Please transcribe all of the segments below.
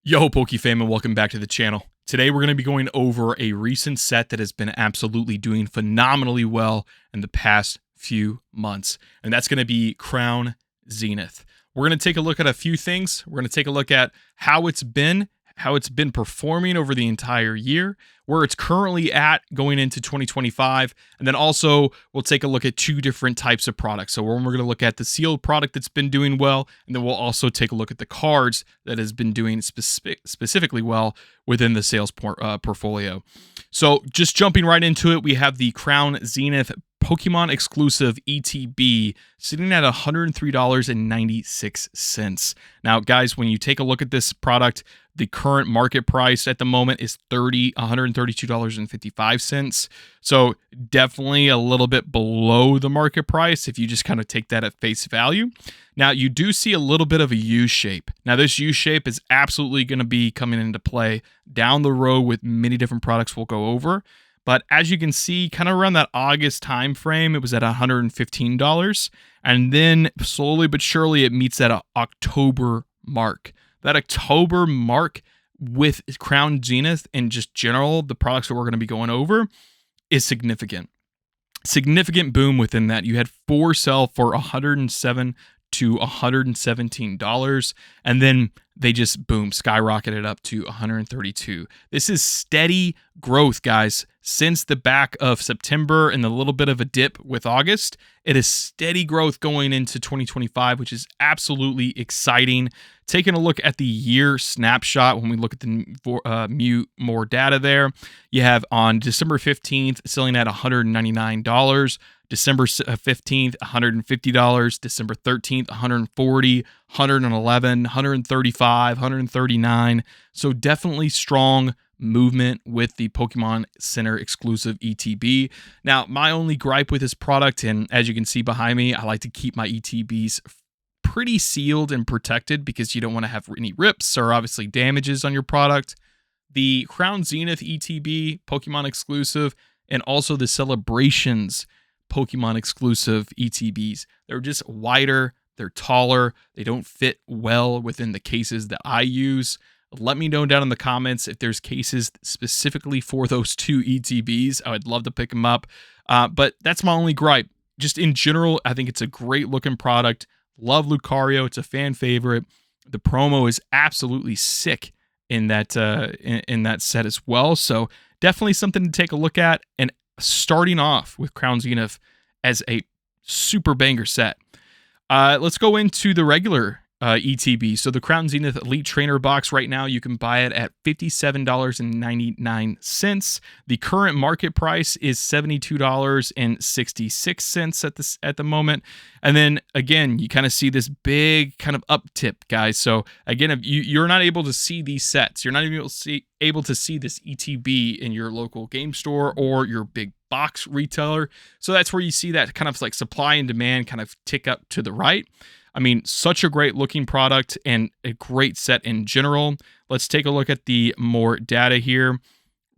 Yo, Pokefam, and welcome back to the channel. Today we're going to be going over a recent set that has been absolutely doing phenomenally well in the past few months, and that's going to be Crown Zenith. We're going to take a look at a few things. We're going to take a look at how it's been performing over the entire year, where it's currently at going into 2025, and then also we'll take a look at two different types of products. So we're going to look at the sealed product that's been doing well, and then we'll also take a look at the cards that has been doing specifically well within the sales portfolio. So just jumping right into it, we have the Crown Zenith Pokemon exclusive ETB sitting at $103.96. Now, guys, when you take a look at this product, the current market price at the moment is $132.55. So definitely a little bit below the market price if you just kind of take that at face value. Now, you do see a little bit of a U shape. Now, this U shape is absolutely going to be coming into play down the road with many different products we'll go over. But as you can see, kind of around that August time frame, it was at $115. And then slowly but surely, it meets that October mark. That October mark with Crown Zenith and just general, the products that we're going to be going over, is significant. Significant boom within that. You had 4 sell for $107 to $117, and then they just boom skyrocketed up to $132. This is steady growth, guys, since the back of September and a little bit of a dip with August. It is steady growth going into 2025, which is absolutely exciting. Taking a look at the year snapshot, when we look at the more data there, you have on December 15th selling at $199, December 15th, $150, December 13th, $140, $111, $135, $139. So definitely strong movement with the Pokemon Center exclusive ETB. Now, my only gripe with this product, and as you can see behind me, I like to keep my ETBs pretty sealed and protected because you don't want to have any rips or obviously damages on your product. The Crown Zenith ETB, Pokemon exclusive, and also the Celebrations Pokemon exclusive ETBs. They're just wider, they're taller, they don't fit well within the cases that I use. Let me know down in the comments if there's cases specifically for those two ETBs. I would love to pick them up. But that's my only gripe. Just in general, I think it's a great looking product. Love Lucario. It's a fan favorite. The promo is absolutely sick in that in that set as well. So definitely something to take a look at. And starting off with Crown Zenith as a super banger set. Let's go into the regular ETB. So the Crown Zenith Elite Trainer box right now, you can buy it at $57.99. The current market price is $72.66 at the moment. And then again, you kind of see this big kind of uptip, guys. So again, if you're not able to see these sets, you're not even able to see this ETB in your local game store or your big box retailer. So that's where you see that kind of like supply and demand kind of tick up to the right. I mean, such a great looking product and a great set in general. Let's take a look at the more data here.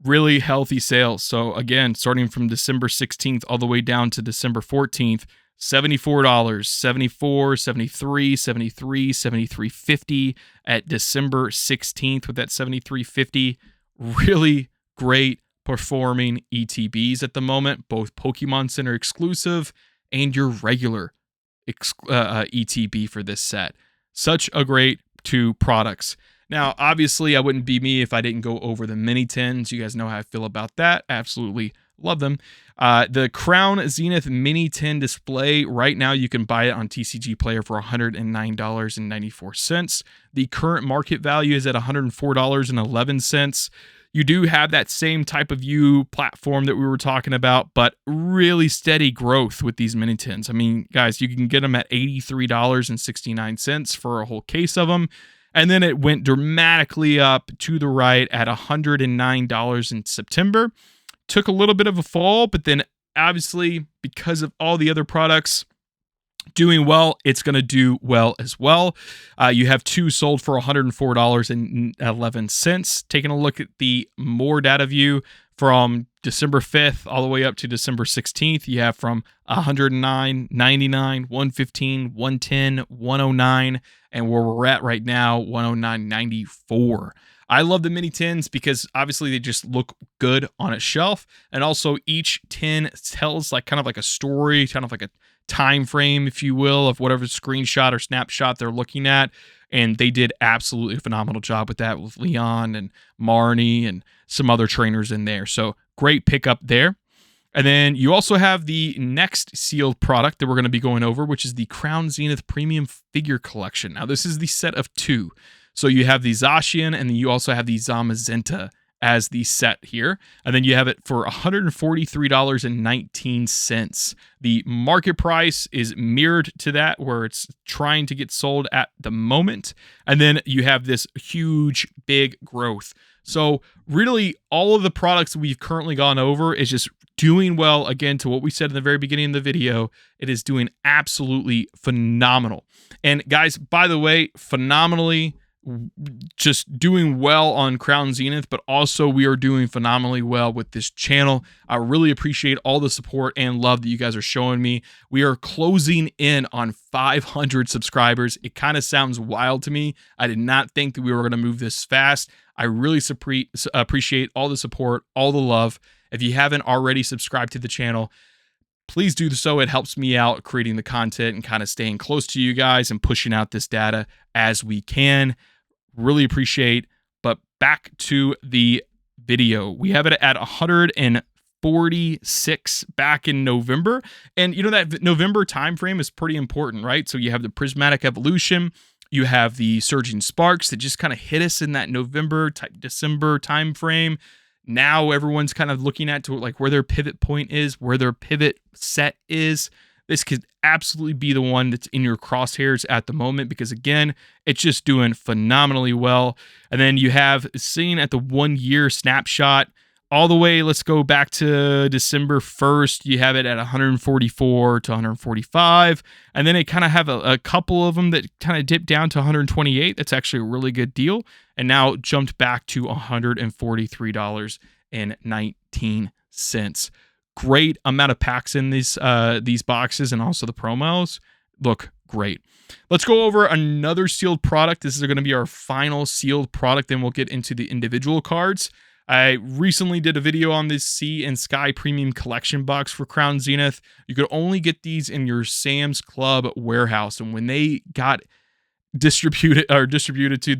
Really healthy sales. So again, starting from December 16th all the way down to December 14th, $74, $74, $73, $73, $73.50 at December 16th with that $73.50. Really great performing ETBs at the moment, both Pokemon Center exclusive and your regular ETB for this set. Such a great two products. Now, obviously, I wouldn't be me if I didn't go over the mini tins. You guys know how I feel about that. Absolutely love them. The Crown Zenith mini tin display, right now you can buy it on TCG Player for $109.94. The current market value is at $104.11. You do have that same type of view platform that we were talking about, but really steady growth with these mini tins. I mean, guys, you can get them at $83.69 for a whole case of them. And then it went dramatically up to the right at $109 in September. Took a little bit of a fall, but then obviously because of all the other products doing well, it's going to do well as well. You have 2 sold for $104.11. Taking a look at the more data view from December 5th all the way up to December 16th. You have from 109, 99, 115, 110, 109, and where we're at right now, 109.94. I love the mini tins because obviously they just look good on a shelf, and also each tin tells like kind of like a story, kind of like a time frame, if you will, of whatever screenshot or snapshot they're looking at. And they did absolutely a phenomenal job with that, with Leon and Marnie and some other trainers in there. So great pickup there. And then you also have the next sealed product that we're going to be going over, which is the Crown Zenith Premium Figure Collection. Now, this is the set of 2. So you have the Zacian, and then you also have the Zamazenta as the set here. And then you have it for $143.19. The market price is mirrored to that, where it's trying to get sold at the moment. And then you have this huge, big growth. So really, all of the products we've currently gone over is just doing well. Again, to what we said in the very beginning of the video, it is doing absolutely phenomenal. And guys, by the way, phenomenally, just doing well on Crown Zenith, but also we are doing phenomenally well with this channel. I really appreciate all the support and love that you guys are showing me. We are closing in on 500 subscribers. It kind of sounds wild to me. I did not think that we were going to move this fast. I really appreciate all the support, all the love. If you haven't already subscribed to the channel, please do so. It helps me out creating the content and kind of staying close to you guys and pushing out this data as we can. Really appreciate. But back to the video. We have it at 146 back in November. And you know, that November time frame is pretty important, right? So you have the Prismatic Evolution, you have the Surging Sparks that just kind of hit us in that November December time frame. Now everyone's kind of looking at to like where their pivot point is, where their pivot set is. This could absolutely be the one that's in your crosshairs at the moment, because again, it's just doing phenomenally well. And then you have seen at the 1 year snapshot all the way, let's go back to December 1st. You have it at 144 to 145. And then it kind of have a couple of them that kind of dipped down to 128. That's actually a really good deal. And now it jumped back to $143.19. Great amount of packs in these boxes, and also the promos look great. Let's go over another sealed product. This is going to be our final sealed product, then we'll get into the individual cards. I recently did a video on this Sea and Sky Premium Collection box for Crown Zenith. You could only get these in your Sam's Club warehouse, and when they got distributed to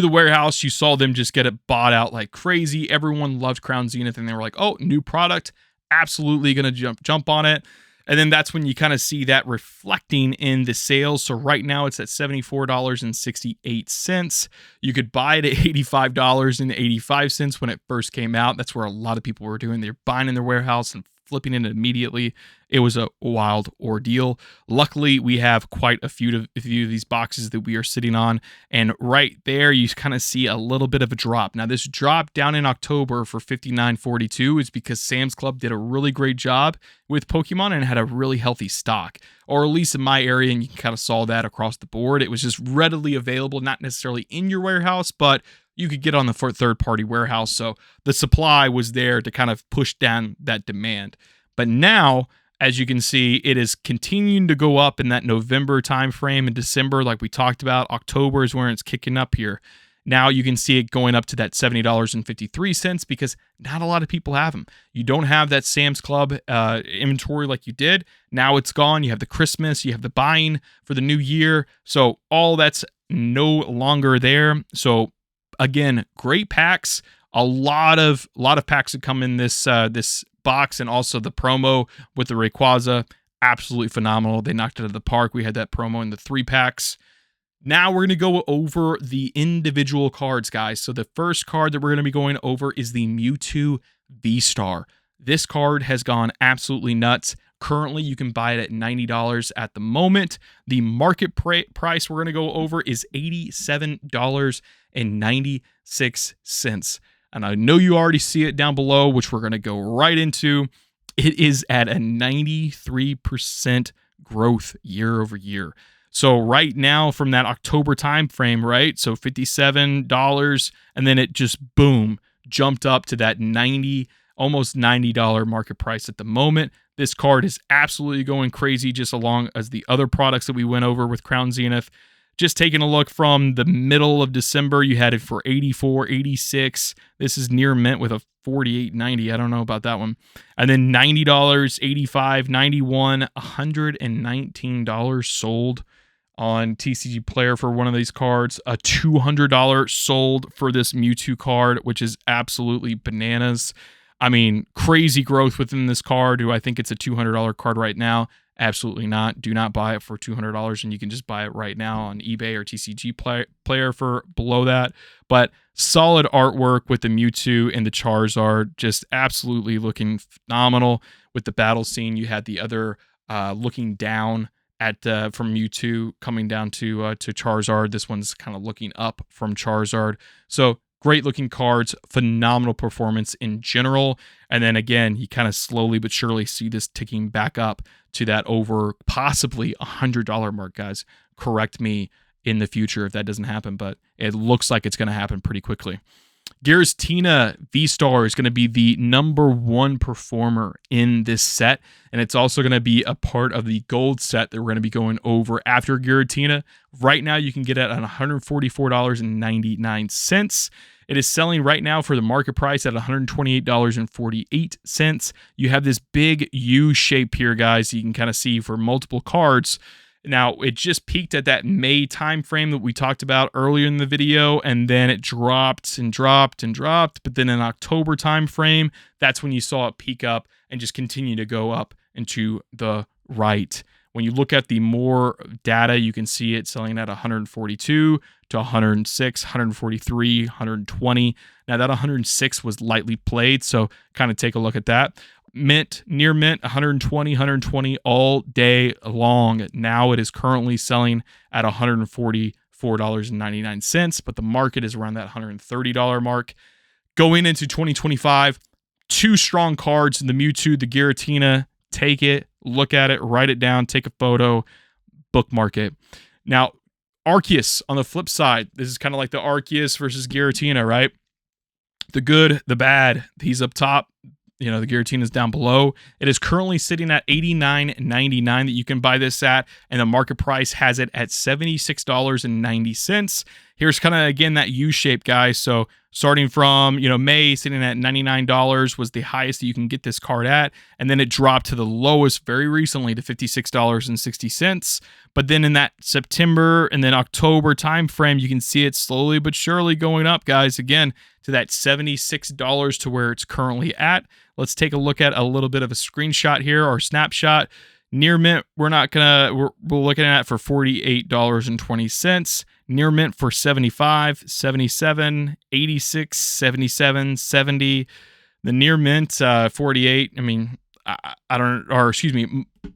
the warehouse, you saw them just get it bought out like crazy. Everyone loved Crown Zenith, and they were like, oh, new product, absolutely gonna jump on it. And then that's when you kind of see that reflecting in the sales. So right now it's at $74.68. You could buy it at $85.85 when it first came out. That's where a lot of people were doing. They're buying in their warehouse and flipping it immediately. It was a wild ordeal. Luckily, we have quite a few of these boxes that we are sitting on. And right there, you kind of see a little bit of a drop. Now, this drop down in October for $59.42 is because Sam's Club did a really great job with Pokemon and had a really healthy stock. Or at least in my area, and you kind of saw that across the board. It was just readily available, not necessarily in your warehouse, but you could get on the third-party warehouse. So the supply was there to kind of push down that demand. But now, as you can see, it is continuing to go up in that November timeframe and December, like we talked about. October is where it's kicking up here. Now you can see it going up to that $70.53 because not a lot of people have them. You don't have that Sam's Club inventory like you did. Now it's gone. You have the Christmas, you have the buying for the new year. So all that's no longer there. So again, great packs. A lot of packs that come in this this box, and also the promo with the Rayquaza, absolutely phenomenal. They knocked it out of the park. We had that promo in the 3 packs. Now we're going to go over the individual cards, guys. So the first card that we're going to be going over is the Mewtwo V-Star. This card has gone absolutely nuts. Currently, you can buy it at $90 at the moment. The market price we're going to go over is $87.96. And I know you already see it down below, which we're going to go right into. It is at a 93% growth year over year. So right now, from that October time frame, right? So $57, and then it just boom jumped up to that almost $90 market price at the moment. This card is absolutely going crazy, just along as the other products that we went over with Crown Zenith. Just taking a look from the middle of December, you had it for 84, 86. This is near mint with a 48.90. I don't know about that one. And then $90, 85, 91, $119 sold on TCG Player for one of these cards. A $200 sold for this Mewtwo card, which is absolutely bananas. I mean, crazy growth within this card. Do I think it's a $200 card right now? Absolutely not. Do not buy it for $200, and you can just buy it right now on eBay or TCG Player for below that. But solid artwork with the Mewtwo and the Charizard, just absolutely looking phenomenal. With the battle scene, you had the other looking down at from Mewtwo coming down to Charizard. This one's kind of looking up from Charizard. So great looking cards, phenomenal performance in general. And then again, you kind of slowly but surely see this ticking back up to that over possibly $100 mark, guys. Correct me in the future if that doesn't happen, but it looks like it's going to happen pretty quickly. Giratina V-Star is going to be the #1 performer in this set, and it's also going to be a part of the gold set that we're going to be going over after Giratina. Right now, you can get it at $144.99. It is selling right now for the market price at $128.48. You have this big U shape here, guys. You can kind of see for multiple cards. Now, it just peaked at that May timeframe that we talked about earlier in the video, and then it dropped and dropped and dropped. But then in October timeframe, that's when you saw it peak up and just continue to go up and to the right. When you look at the more data, you can see it selling at 142 to 106, 143, 120. Now, that 106 was lightly played, so kind of take a look at that. Mint, near mint, 120 all day long. Now it is currently selling at $144.99, but the market is around that $130 mark. Going into 2025, two strong cards in the Mewtwo, the Giratina. Take it, look at it, write it down, take a photo, bookmark it. Now, Arceus on the flip side, this is kind of like the Arceus versus Giratina, right? The good, the bad, he's up top. You know, the Giratina is down below. It is currently sitting at $89.99 that you can buy this at, and the market price has it at $76.90. Here's kind of, again, that U-shape, guys. So starting from, May, sitting at $99 was the highest that you can get this card at, and then it dropped to the lowest very recently to $56.60. But then in that September and then October time frame, you can see it slowly but surely going up, guys, again, to that $76 to where it's currently at. Let's take a look at a little bit of a screenshot here or snapshot. Near mint, we're looking at for $48.20. Near mint for 75, 77, 86, 77, 70. The near mint 48. I mean,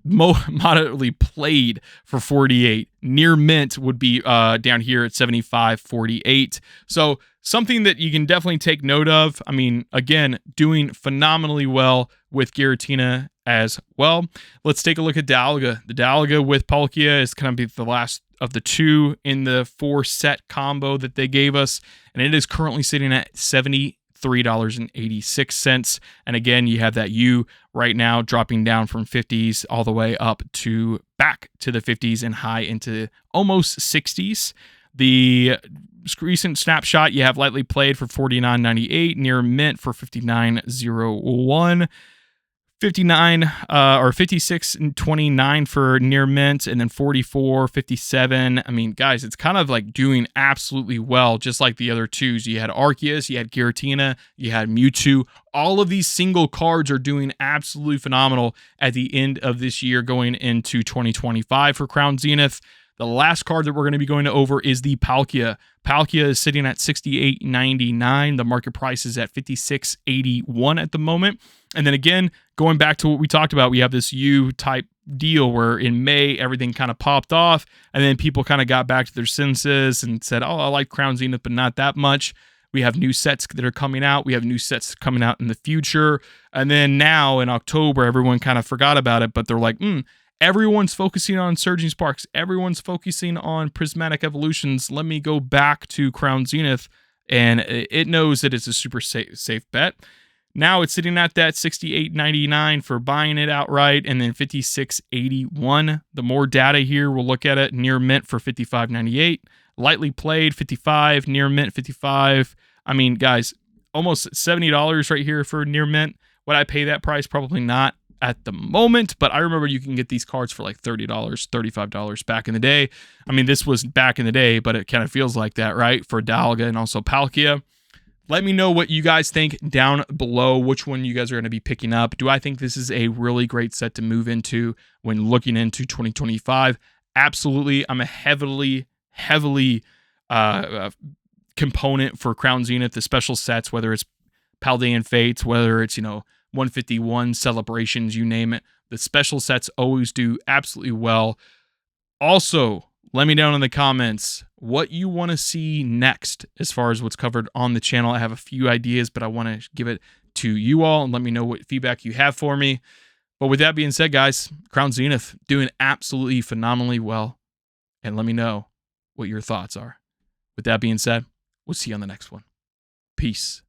moderately played for 48. Near mint would be down here at 75, 48. So something that you can definitely take note of. I mean, again, doing phenomenally well with Giratina as well. Let's take a look at Dialga. The Dialga with Palkia is going to be the last of the two in the 4-set combo that they gave us, and it is currently sitting at $73.86. And again, you have that U right now dropping down from 50s all the way up to back to the 50s and high into almost 60s. The recent snapshot, you have lightly played for $49.98, near mint for $59.01. 59 or 56.29 for near mint, and then 44, 57. I mean, guys, it's kind of like doing absolutely well, just like the other twos. You had Arceus, you had Giratina, you had Mewtwo. All of these single cards are doing absolutely phenomenal at the end of this year going into 2025 for Crown Zenith. The last card that we're going to be going over is the Palkia. Palkia is sitting at $68.99. The market price is at $56.81 at the moment. And then again, going back to what we talked about, we have this U-type deal where in May, everything kind of popped off, and then people kind of got back to their senses and said, oh, I like Crown Zenith, but not that much. We have new sets that are coming out. We have new sets coming out in the future. And then now in October, everyone kind of forgot about it, but they're like, everyone's focusing on Surging Sparks. Everyone's focusing on Prismatic Evolutions. Let me go back to Crown Zenith. and it knows that it's a super safe bet. Now it's sitting at that $68.99 for buying it outright, and then $56.81. The more data here, we'll look at it. Near mint for $55.98. Lightly played, $55. Near mint, $55. I mean, guys, almost $70 right here for near mint. Would I pay that price? Probably not at the moment, but I remember you can get these cards for like $30, $35 back in the day. I mean, this was back in the day, but it kind of feels like that, right? For Dialga and also Palkia. Let me know what you guys think down below, which one you guys are going to be picking up. Do I think this is a really great set to move into when looking into 2025? Absolutely. I'm a heavily component for Crown Zenith, the special sets, whether it's Paldean Fates, whether it's, 151 celebrations, you name it. The special sets always do absolutely well. Also, let me know in the comments what you want to see next as far as what's covered on the channel. I have a few ideas, but I want to give it to you all and let me know what feedback you have for me. But with that being said, guys, Crown Zenith doing absolutely phenomenally well. And let me know what your thoughts are. With that being said, we'll see you on the next one. Peace.